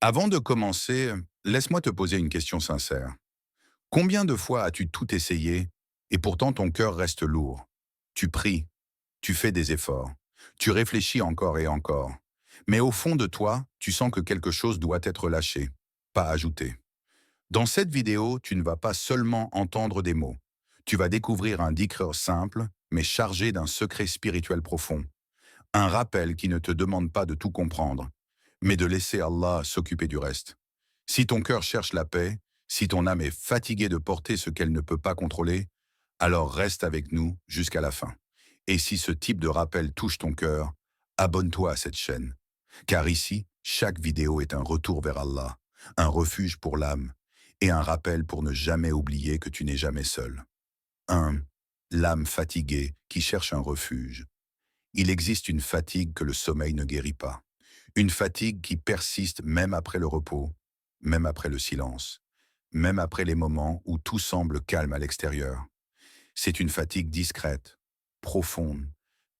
Avant de commencer, laisse-moi te poser une question sincère. Combien de fois as-tu tout essayé et pourtant ton cœur reste lourd? Tu pries, tu fais des efforts, tu réfléchis encore et encore. Mais au fond de toi, tu sens que quelque chose doit être lâché, pas ajouté. Dans cette vidéo, tu ne vas pas seulement entendre des mots. Tu vas découvrir un dhikr simple, mais chargé d'un secret spirituel profond. Un rappel qui ne te demande pas de tout comprendre, mais de laisser Allah s'occuper du reste. Si ton cœur cherche la paix, si ton âme est fatiguée de porter ce qu'elle ne peut pas contrôler, alors reste avec nous jusqu'à la fin. Et si ce type de rappel touche ton cœur, abonne-toi à cette chaîne. Car ici, chaque vidéo est un retour vers Allah, un refuge pour l'âme et un rappel pour ne jamais oublier que tu n'es jamais seul. 1. L'âme fatiguée qui cherche un refuge. Il existe une fatigue que le sommeil ne guérit pas. Une fatigue qui persiste même après le repos, même après le silence, même après les moments où tout semble calme à l'extérieur. C'est une fatigue discrète, profonde,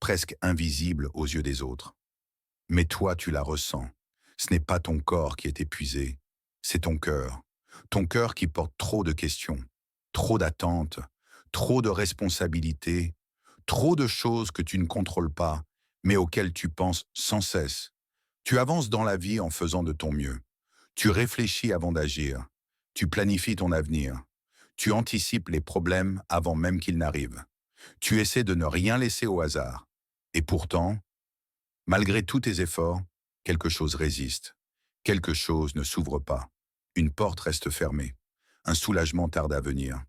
presque invisible aux yeux des autres. Mais toi, tu la ressens. Ce n'est pas ton corps qui est épuisé, c'est ton cœur. Ton cœur qui porte trop de questions, trop d'attentes, trop de responsabilités, trop de choses que tu ne contrôles pas, mais auxquelles tu penses sans cesse. Tu avances dans la vie en faisant de ton mieux. Tu réfléchis avant d'agir. Tu planifies ton avenir. Tu anticipes les problèmes avant même qu'ils n'arrivent. Tu essaies de ne rien laisser au hasard. Et pourtant, malgré tous tes efforts, quelque chose résiste. Quelque chose ne s'ouvre pas. Une porte reste fermée. Un soulagement tarde à venir.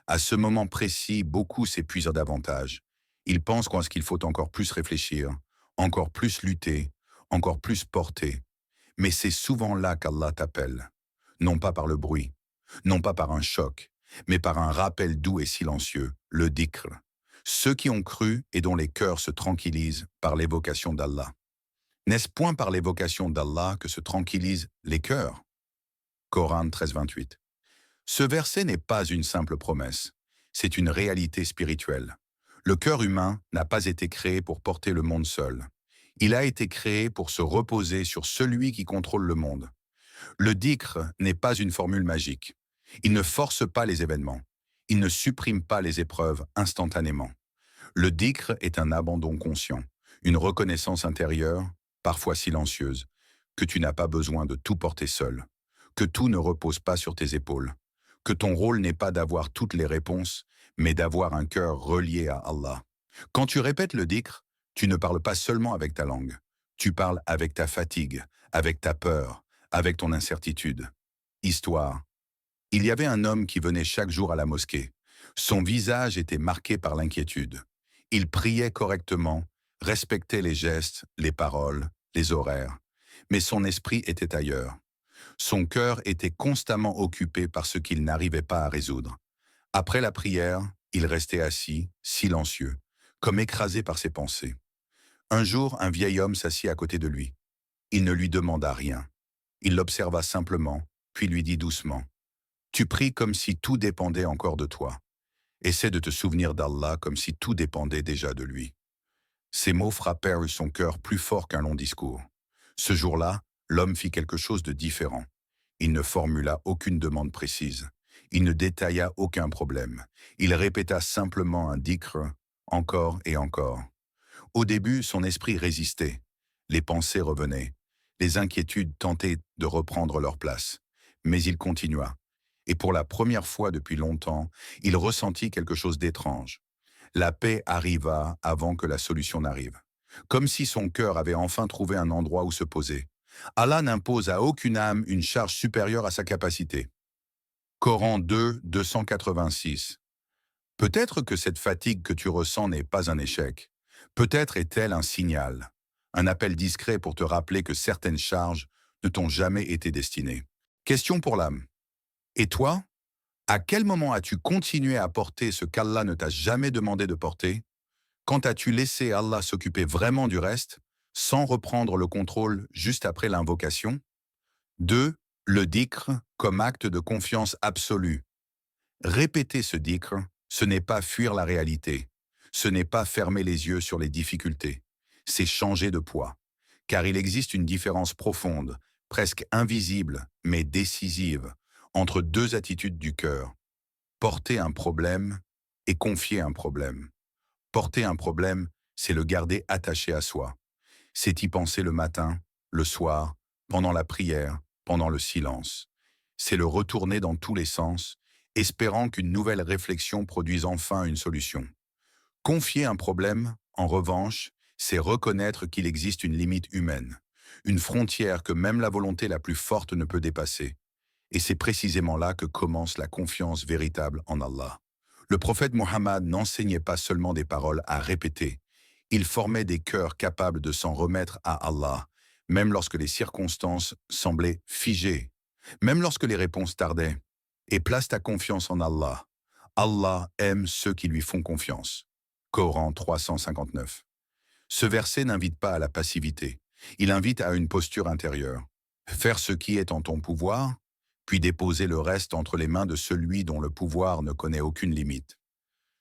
À ce moment précis, beaucoup s'épuisent davantage. Ils pensent qu'il faut encore plus réfléchir, encore plus lutter, encore plus porter. Mais c'est souvent là qu'Allah t'appelle. Non pas par le bruit, non pas par un choc, mais par un rappel doux et silencieux, le dhikr. Ceux qui ont cru et dont les cœurs se tranquillisent par l'évocation d'Allah. N'est-ce point par l'évocation d'Allah que se tranquillisent les cœurs? Coran 13:28. Ce verset n'est pas une simple promesse, c'est une réalité spirituelle. Le cœur humain n'a pas été créé pour porter le monde seul. Il a été créé pour se reposer sur celui qui contrôle le monde. Le dhikr n'est pas une formule magique. Il ne force pas les événements. Il ne supprime pas les épreuves instantanément. Le dhikr est un abandon conscient, une reconnaissance intérieure, parfois silencieuse, que tu n'as pas besoin de tout porter seul, que tout ne repose pas sur tes épaules, que ton rôle n'est pas d'avoir toutes les réponses, mais d'avoir un cœur relié à Allah. Quand tu répètes le dhikr, tu ne parles pas seulement avec ta langue, tu parles avec ta fatigue, avec ta peur, avec ton incertitude. Histoire. Il y avait un homme qui venait chaque jour à la mosquée. Son visage était marqué par l'inquiétude. Il priait correctement, respectait les gestes, les paroles, les horaires. Mais son esprit était ailleurs. Son cœur était constamment occupé par ce qu'il n'arrivait pas à résoudre. Après la prière, il restait assis, silencieux, comme écrasé par ses pensées. Un jour, un vieil homme s'assit à côté de lui. Il ne lui demanda rien. Il l'observa simplement, puis lui dit doucement: tu pries comme si tout dépendait encore de toi. Essaie de te souvenir d'Allah comme si tout dépendait déjà de lui. Ces mots frappèrent son cœur plus fort qu'un long discours. Ce jour-là, l'homme fit quelque chose de différent. Il ne formula aucune demande précise. Il ne détailla aucun problème. Il répéta simplement un dhikr, encore et encore. Au début, son esprit résistait. Les pensées revenaient. Les inquiétudes tentaient de reprendre leur place. Mais il continua. Et pour la première fois depuis longtemps, il ressentit quelque chose d'étrange. La paix arriva avant que la solution n'arrive. Comme si son cœur avait enfin trouvé un endroit où se poser. Allah n'impose à aucune âme une charge supérieure à sa capacité. Coran 2, 286. Peut-être que cette fatigue que tu ressens n'est pas un échec. Peut-être est-elle un signal, un appel discret pour te rappeler que certaines charges ne t'ont jamais été destinées. Question pour l'âme. Et toi, à quel moment as-tu continué à porter ce qu'Allah ne t'a jamais demandé de porter? Quand as-tu laissé Allah s'occuper vraiment du reste, sans reprendre le contrôle juste après l'invocation? 2. Le dhikr comme acte de confiance absolue. Répéter ce dhikr, ce n'est pas fuir la réalité. Ce n'est pas fermer les yeux sur les difficultés. C'est changer de poids. Car il existe une différence profonde, presque invisible mais décisive, entre deux attitudes du cœur. Porter un problème et confier un problème. Porter un problème, c'est le garder attaché à soi. C'est y penser le matin, le soir, pendant la prière, pendant le silence. C'est le retourner dans tous les sens, espérant qu'une nouvelle réflexion produise enfin une solution. Confier un problème, en revanche, c'est reconnaître qu'il existe une limite humaine, une frontière que même la volonté la plus forte ne peut dépasser. Et c'est précisément là que commence la confiance véritable en Allah. Le prophète Mohammed n'enseignait pas seulement des paroles à répéter, il formait des cœurs capables de s'en remettre à Allah, même lorsque les circonstances semblaient figées, même lorsque les réponses tardaient. Et place ta confiance en Allah. Allah aime ceux qui lui font confiance. Coran 359. Ce verset n'invite pas à la passivité, il invite à une posture intérieure. Faire ce qui est en ton pouvoir, puis déposer le reste entre les mains de celui dont le pouvoir ne connaît aucune limite.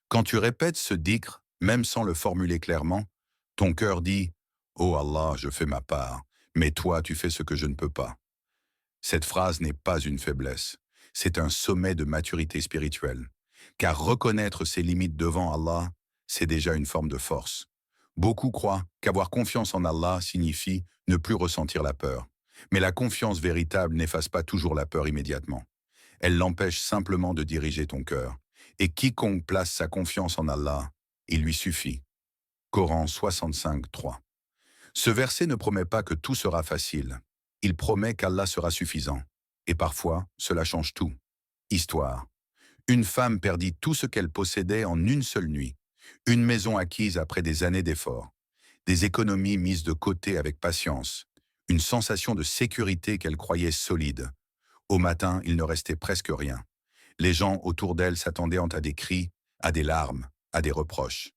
Quand tu répètes ce dhikr, même sans le formuler clairement, ton cœur dit « Oh Allah, je fais ma part, mais toi tu fais ce que je ne peux pas ». Cette phrase n'est pas une faiblesse, c'est un sommet de maturité spirituelle. Car reconnaître ses limites devant Allah, c'est déjà une forme de force. Beaucoup croient qu'avoir confiance en Allah signifie ne plus ressentir la peur. Mais la confiance véritable n'efface pas toujours la peur immédiatement. Elle l'empêche simplement de diriger ton cœur. Et quiconque place sa confiance en Allah, il lui suffit. Coran 65, 3. Ce verset ne promet pas que tout sera facile. Il promet qu'Allah sera suffisant. Et parfois, cela change tout. Histoire. Une femme perdit tout ce qu'elle possédait en une seule nuit. Une maison acquise après des années d'efforts. Des économies mises de côté avec patience. Une sensation de sécurité qu'elle croyait solide. Au matin, il ne restait presque rien. Les gens autour d'elle s'attendaient à des cris, à des larmes, à des reproches.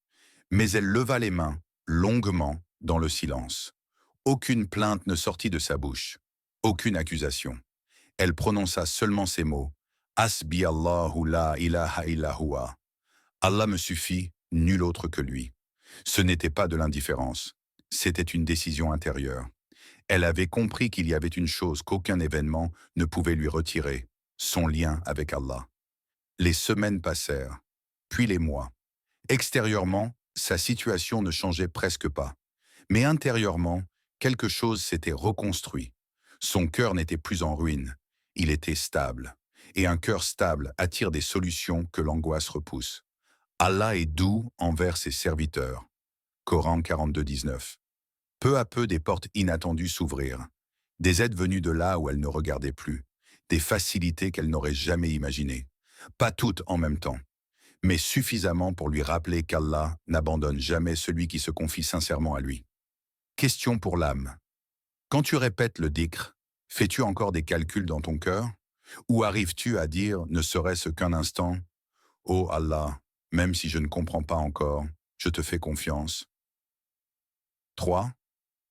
Mais elle leva les mains, longuement, dans le silence. Aucune plainte ne sortit de sa bouche. Aucune accusation. Elle prononça seulement ces mots. Hasbi Allahu la ilaha illa huwa. Allah me suffit, nul autre que lui. Ce n'était pas de l'indifférence. C'était une décision intérieure. Elle avait compris qu'il y avait une chose qu'aucun événement ne pouvait lui retirer, son lien avec Allah. Les semaines passèrent, puis les mois. Extérieurement, sa situation ne changeait presque pas. Mais intérieurement, quelque chose s'était reconstruit. Son cœur n'était plus en ruine, il était stable. Et un cœur stable attire des solutions que l'angoisse repousse. Allah est doux envers ses serviteurs. Coran 42, 19. Peu à peu, des portes inattendues s'ouvrirent. Des aides venues de là où elle ne regardait plus. Des facilités qu'elle n'aurait jamais imaginées. Pas toutes en même temps, mais suffisamment pour lui rappeler qu'Allah n'abandonne jamais celui qui se confie sincèrement à lui. Question pour l'âme. Quand tu répètes le dhikr, fais-tu encore des calculs dans ton cœur? Ou arrives-tu à dire, ne serait-ce qu'un instant, « Oh Allah, même si je ne comprends pas encore, je te fais confiance ». 3.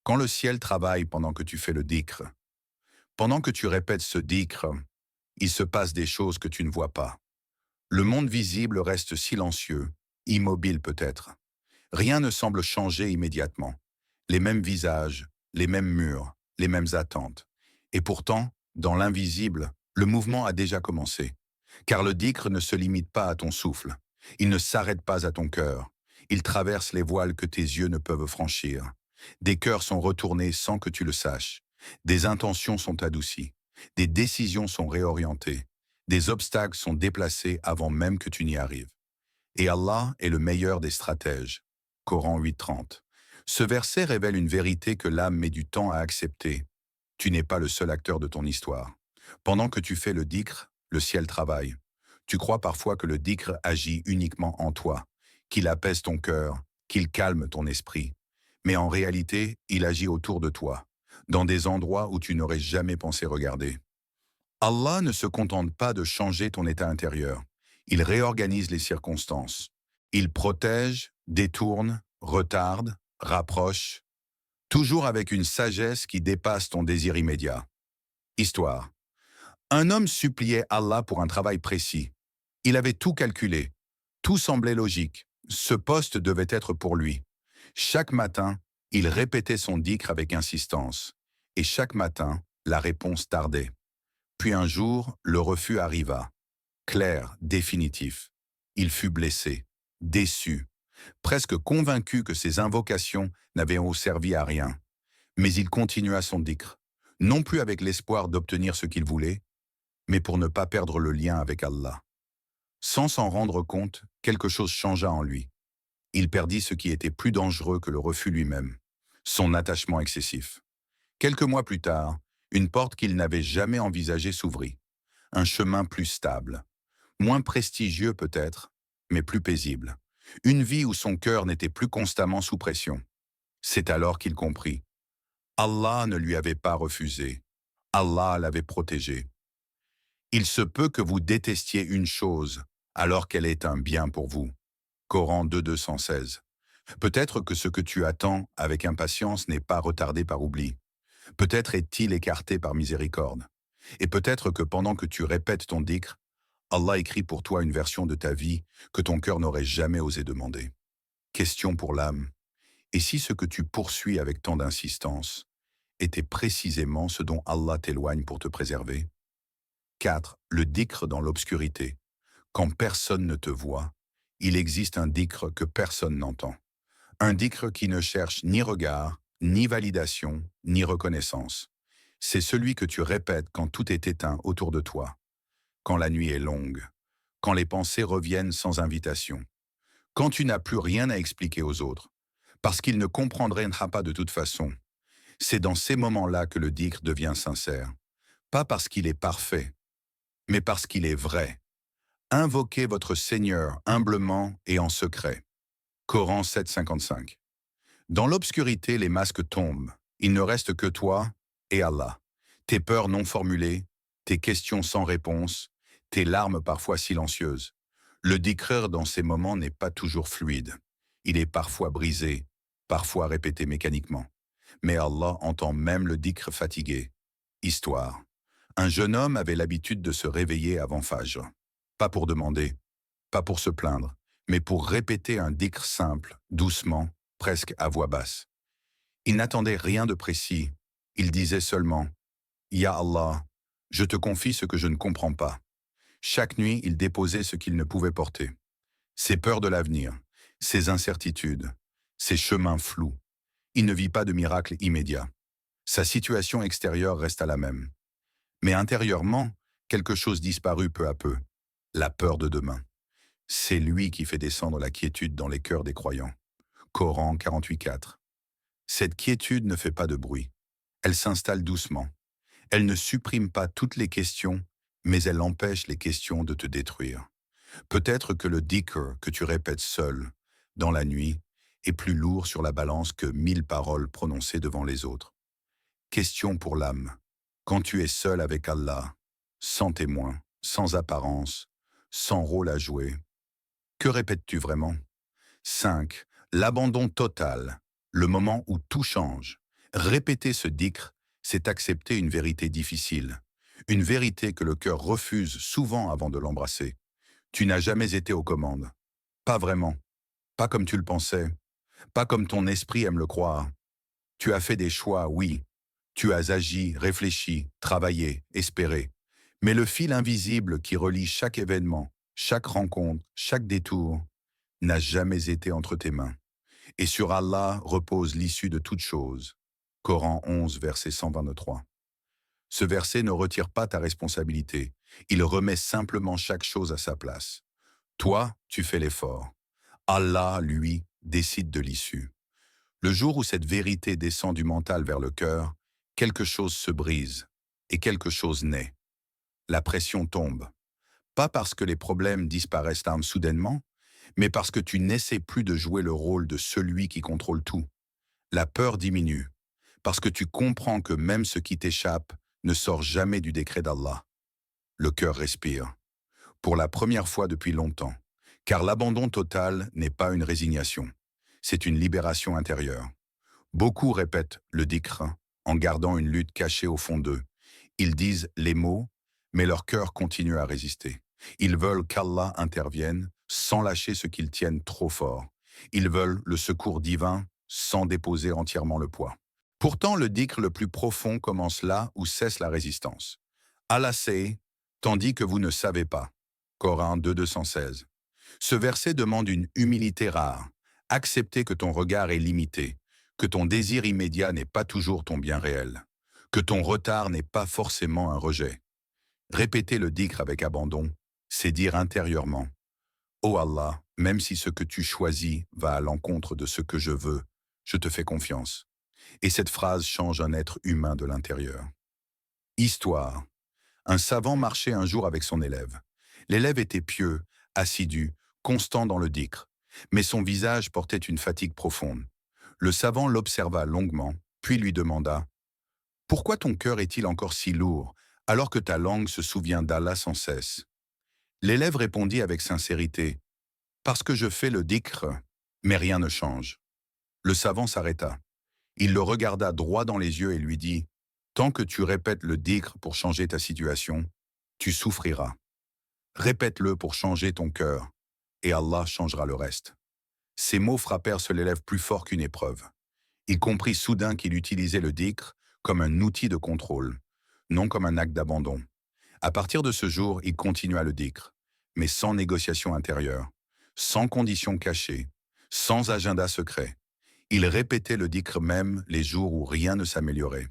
Quand le ciel travaille pendant que tu fais le dhikr. Pendant que tu répètes ce dhikr, il se passe des choses que tu ne vois pas. Le monde visible reste silencieux, immobile peut-être. Rien ne semble changer immédiatement. Les mêmes visages, les mêmes murs, les mêmes attentes. Et pourtant, dans l'invisible, le mouvement a déjà commencé. Car le dhikr ne se limite pas à ton souffle. Il ne s'arrête pas à ton cœur. Il traverse les voiles que tes yeux ne peuvent franchir. Des cœurs sont retournés sans que tu le saches. Des intentions sont adoucies. Des décisions sont réorientées. Des obstacles sont déplacés avant même que tu n'y arrives. Et Allah est le meilleur des stratèges. Coran 8.30. Ce verset révèle une vérité que l'âme met du temps à accepter. Tu n'es pas le seul acteur de ton histoire. Pendant que tu fais le dhikr, le ciel travaille. Tu crois parfois que le dhikr agit uniquement en toi, qu'il apaise ton cœur, qu'il calme ton esprit. Mais en réalité, il agit autour de toi, dans des endroits où tu n'aurais jamais pensé regarder. Allah ne se contente pas de changer ton état intérieur. Il réorganise les circonstances. Il protège, détourne, retarde, rapproche, toujours avec une sagesse qui dépasse ton désir immédiat. Histoire. Un homme suppliait Allah pour un travail précis. Il avait tout calculé. Tout semblait logique. Ce poste devait être pour lui. Chaque matin, il répétait son dhikr avec insistance. Et chaque matin, La réponse tardait. Puis un jour, le refus arriva. Clair, définitif. Il fut blessé, déçu, presque convaincu que ses invocations n'avaient servi à rien. Mais il continua son dhikr, non plus avec l'espoir d'obtenir ce qu'il voulait, mais pour ne pas perdre le lien avec Allah. Sans s'en rendre compte, quelque chose changea en lui. Il perdit ce qui était plus dangereux que le refus lui-même, son attachement excessif. Quelques mois plus tard, une porte qu'il n'avait jamais envisagée s'ouvrit. Un chemin plus stable, moins prestigieux peut-être, mais plus paisible. Une vie où son cœur n'était plus constamment sous pression. C'est alors qu'il comprit. Allah ne lui avait pas refusé. Allah l'avait protégé. Il se peut que vous détestiez une chose alors qu'elle est un bien pour vous. Coran 2:216. Peut-être que ce que tu attends avec impatience n'est pas retardé par oubli. Peut-être est-il écarté par miséricorde. Et peut-être que pendant que tu répètes ton dhikr, Allah écrit pour toi une version de ta vie que ton cœur n'aurait jamais osé demander. Question pour l'âme. Et si ce que tu poursuis avec tant d'insistance était précisément ce dont Allah t'éloigne pour te préserver? 4. Le dhikr dans l'obscurité. Quand personne ne te voit, il existe un dhikr que personne n'entend. Un dhikr qui ne cherche ni regard, ni validation, ni reconnaissance. C'est celui que tu répètes quand tout est éteint autour de toi, quand la nuit est longue, quand les pensées reviennent sans invitation, quand tu n'as plus rien à expliquer aux autres, parce qu'ils ne comprendraient pas de toute façon. C'est dans ces moments-là que le dhikr devient sincère. Pas parce qu'il est parfait, mais parce qu'il est vrai. Invoquez votre Seigneur humblement et en secret. Coran 7:55. Dans l'obscurité, les masques tombent. Il ne reste que toi et Allah. Tes peurs non formulées, tes questions sans réponse, tes larmes parfois silencieuses. Le dhikr dans ces moments n'est pas toujours fluide. Il est parfois brisé, parfois répété mécaniquement. Mais Allah entend même le dhikr fatigué. Histoire. Un jeune homme avait l'habitude de se réveiller avant Fajr. Pas pour demander, pas pour se plaindre, mais pour répéter un dhikr simple, doucement, presque à voix basse. Il n'attendait rien de précis. Il disait seulement « Ya Allah, je te confie ce que je ne comprends pas ». Chaque nuit, il déposait ce qu'il ne pouvait porter. Ses peurs de l'avenir, ses incertitudes, ses chemins flous. Il ne vit pas de miracle immédiat. Sa situation extérieure resta la même. Mais intérieurement, quelque chose disparut peu à peu. La peur de demain. C'est lui qui fait descendre la quiétude dans les cœurs des croyants. Coran 48:4. Cette quiétude ne fait pas de bruit. Elle s'installe doucement. Elle ne supprime pas toutes les questions, mais elle empêche les questions de te détruire. Peut-être que le dhikr que tu répètes seul, dans la nuit, est plus lourd sur la balance que 1000 paroles prononcées devant les autres. Question pour l'âme. Quand tu es seul avec Allah, sans témoin, sans apparence, sans rôle à jouer, que répètes-tu vraiment? 5. L'abandon total, le moment où tout change. Répéter ce dhikr, c'est accepter une vérité difficile, une vérité que le cœur refuse souvent avant de l'embrasser. Tu n'as jamais été aux commandes. Pas vraiment. Pas comme tu le pensais. Pas comme ton esprit aime le croire. Tu as fait des choix, oui. Tu as agi, réfléchi, travaillé, espéré. Mais le fil invisible qui relie chaque événement, chaque rencontre, chaque détour, n'a jamais été entre tes mains. Et sur Allah repose l'issue de toute chose. Coran 11, verset 123. Ce verset ne retire pas ta responsabilité. Il remet simplement chaque chose à sa place. Toi, tu fais l'effort. Allah, lui, décide de l'issue. Le jour où cette vérité descend du mental vers le cœur, quelque chose se brise et quelque chose naît. La pression tombe. Pas parce que les problèmes disparaissent soudainement, mais parce que tu n'essaies plus de jouer le rôle de celui qui contrôle tout. La peur diminue, parce que tu comprends que même ce qui t'échappe ne sort jamais du décret d'Allah. Le cœur respire, pour la première fois depuis longtemps, car l'abandon total n'est pas une résignation, c'est une libération intérieure. Beaucoup répètent le dhikr en gardant une lutte cachée au fond d'eux. Ils disent les mots, mais leur cœur continue à résister. Ils veulent qu'Allah intervienne sans lâcher ce qu'ils tiennent trop fort. Ils veulent le secours divin sans déposer entièrement le poids. Pourtant, le dhikr le plus profond commence là où cesse la résistance. Allah sait, tandis que vous ne savez pas. Coran 2.216. Ce verset demande une humilité rare. Accepter que ton regard est limité, que ton désir immédiat n'est pas toujours ton bien réel, que ton retard n'est pas forcément un rejet. Répéter le dhikr avec abandon, c'est dire intérieurement: ô Allah, même si ce que tu choisis va à l'encontre de ce que je veux, je te fais confiance. Et cette phrase change un être humain de l'intérieur. Histoire. Un savant marchait un jour avec son élève. L'élève était pieux, assidu, constant dans le dhikr, mais son visage portait une fatigue profonde. Le savant l'observa longuement, puis lui demanda: pourquoi ton cœur est-il encore si lourd, alors que ta langue se souvient d'Allah sans cesse? L'élève répondit avec sincérité: parce que je fais le dhikr, mais rien ne change. Le savant s'arrêta. Il le regarda droit dans les yeux et lui dit: tant que tu répètes le dhikr pour changer ta situation, tu souffriras. Répète-le pour changer ton cœur, et Allah changera le reste. Ces mots frappèrent ce l'élève plus fort qu'une épreuve. Il comprit soudain qu'il utilisait le dhikr comme un outil de contrôle, non comme un acte d'abandon. À partir de ce jour, il continua le dhikr, mais sans négociation intérieure, sans conditions cachées, sans agenda secret. Il répétait le dhikr même les jours où rien ne s'améliorait,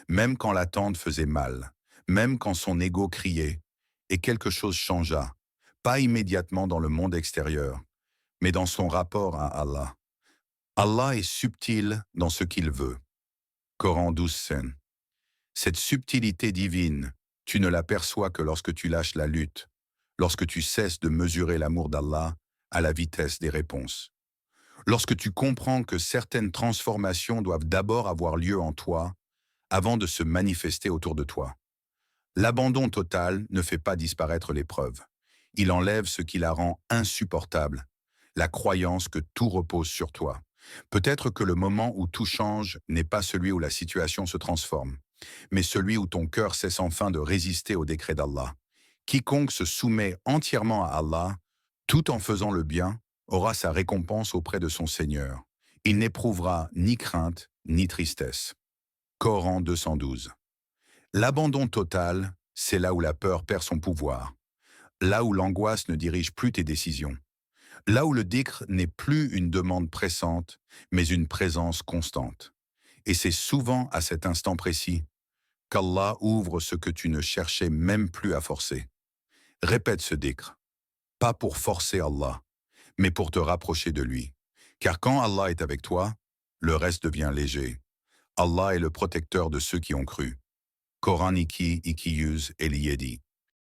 même quand l'attente faisait mal, même quand son ego criait, et quelque chose changea, pas immédiatement dans le monde extérieur, mais dans son rapport à Allah. Allah est subtil dans ce qu'il veut. Coran 12.5. Cette subtilité divine, tu ne l'aperçois que lorsque tu lâches la lutte, lorsque tu cesses de mesurer l'amour d'Allah à la vitesse des réponses. Lorsque tu comprends que certaines transformations doivent d'abord avoir lieu en toi avant de se manifester autour de toi. L'abandon total ne fait pas disparaître l'épreuve. Il enlève ce qui la rend insupportable, la croyance que tout repose sur toi. Peut-être que le moment où tout change n'est pas celui où la situation se transforme, mais celui où ton cœur cesse enfin de résister au décret d'Allah. Quiconque se soumet entièrement à Allah, tout en faisant le bien, aura sa récompense auprès de son Seigneur. Il n'éprouvera ni crainte, ni tristesse. Coran 212. L'abandon total, c'est là où la peur perd son pouvoir, là où l'angoisse ne dirige plus tes décisions, là où le dhikr n'est plus une demande pressante, mais une présence constante. Et c'est souvent à cet instant précis qu'Allah ouvre ce que tu ne cherchais même plus à forcer. Répète ce dhikr, pas pour forcer Allah, mais pour te rapprocher de lui. Car quand Allah est avec toi, le reste devient léger. Allah est le protecteur de ceux qui ont cru. Coran Iki, Ikiyuz, Eliedi.